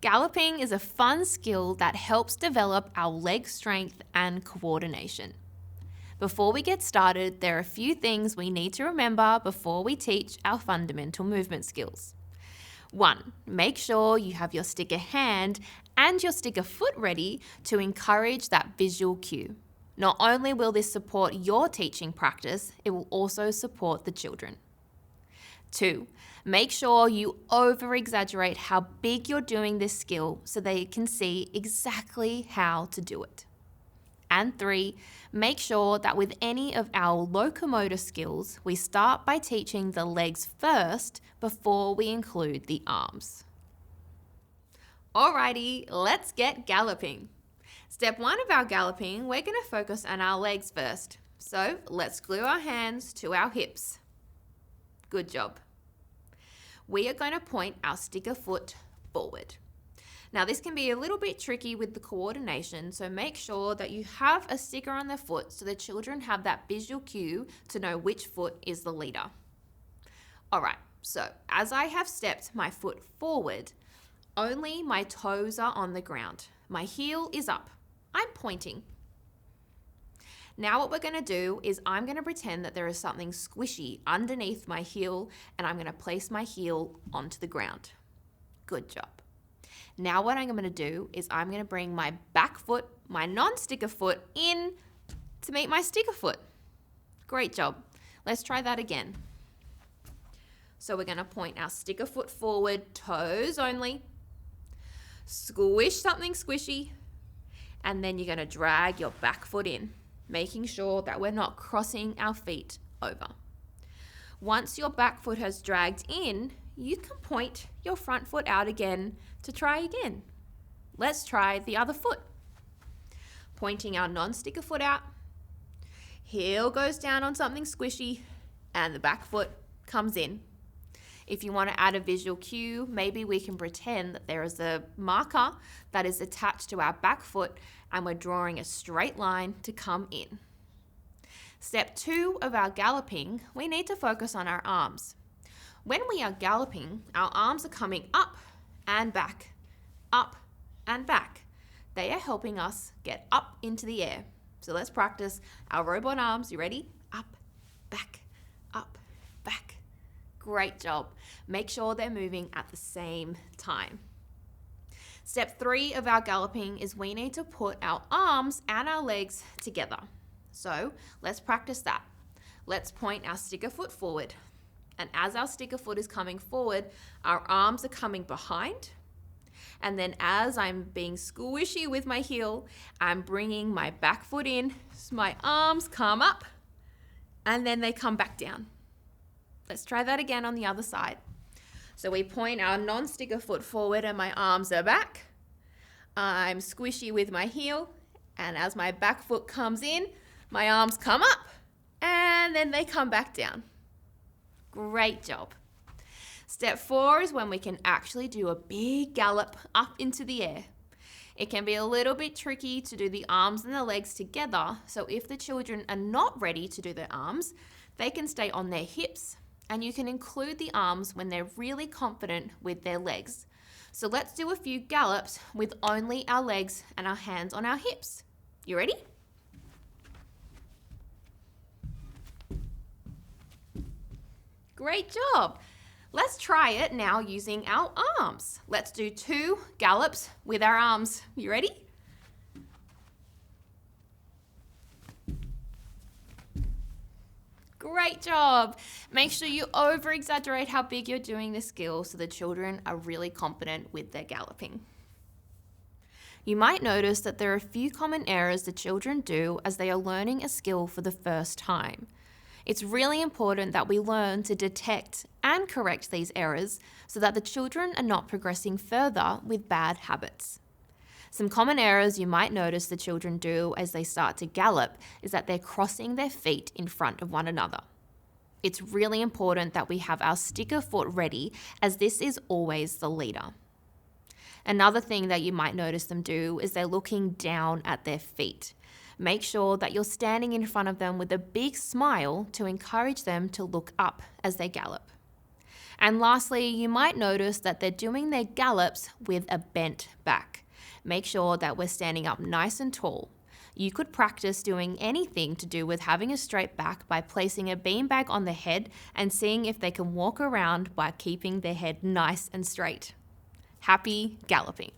Galloping is a fun skill that helps develop our leg strength and coordination. Before we get started, there are a few things we need to remember before we teach our fundamental movement skills. 1. Make sure you have your sticker hand and your sticker foot ready to encourage that visual cue. Not only will this support your teaching practice, it will also support the children. 2. Make sure you over-exaggerate how big you're doing this skill so they can see exactly how to do it. And 3. Make sure that with any of our locomotor skills, we start by teaching the legs first before we include the arms. Alrighty, let's get galloping. Step 1 of our galloping, we're going to focus on our legs first. So let's glue our hands to our hips. Good job. We are going to point our sticker foot forward. Now this can be a little bit tricky with the coordination, so make sure that you have a sticker on their foot so the children have that visual cue to know which foot is the leader. Alright, so as I have stepped my foot forward, only my toes are on the ground. My heel is up. I'm pointing. Now what we're going to do is I'm going to pretend that there is something squishy underneath my heel and I'm going to place my heel onto the ground. Good job. Now what I'm going to do is I'm going to bring my back foot, my non-sticker foot, in to meet my sticker foot. Great job. Let's try that again. So we're going to point our sticker foot forward, toes only. Squish something squishy. And then you're going to drag your back foot in, making sure that we're not crossing our feet over. Once your back foot has dragged in, you can point your front foot out again to try again. Let's try the other foot. Pointing our non-sticker foot out, heel goes down on something squishy, and the back foot comes in. If you want to add a visual cue, maybe we can pretend that there is a marker that is attached to our back foot and we're drawing a straight line to come in. Step 2 of our galloping, we need to focus on our arms. When we are galloping, our arms are coming up and back, up and back. They are helping us get up into the air. So let's practice our robot arms. You ready? Up, back, up, back. Great job. Make sure they're moving at the same time. Step 3 of our galloping is we need to put our arms and our legs together. So let's practice that. Let's point our sticker foot forward. And as our sticker foot is coming forward, our arms are coming behind. And then as I'm being squishy with my heel, I'm bringing my back foot in. So my arms come up and then they come back down. Let's try that again on the other side. So we point our non-sticker foot forward and my arms are back. I'm squishy with my heel. And as my back foot comes in, my arms come up and then they come back down. Great job. Step 4 is when we can actually do a big gallop up into the air. It can be a little bit tricky to do the arms and the legs together, so if the children are not ready to do their arms, they can stay on their hips, and you can include the arms when they're really confident with their legs. So let's do a few gallops with only our legs and our hands on our hips. You ready? Great job. Let's try it now using our arms. Let's do 2 gallops with our arms. You ready? Great job. Make sure you over-exaggerate how big you're doing this skill so the children are really confident with their galloping. You might notice that there are a few common errors the children do as they are learning a skill for the first time. It's really important that we learn to detect and correct these errors so that the children are not progressing further with bad habits. Some common errors you might notice the children do as they start to gallop is that they're crossing their feet in front of one another. It's really important that we have our sticker foot ready as this is always the leader. Another thing that you might notice them do is they're looking down at their feet. Make sure that you're standing in front of them with a big smile to encourage them to look up as they gallop. And lastly, you might notice that they're doing their gallops with a bent back. Make sure that we're standing up nice and tall. You could practice doing anything to do with having a straight back by placing a beanbag on the head and seeing if they can walk around by keeping their head nice and straight. Happy galloping!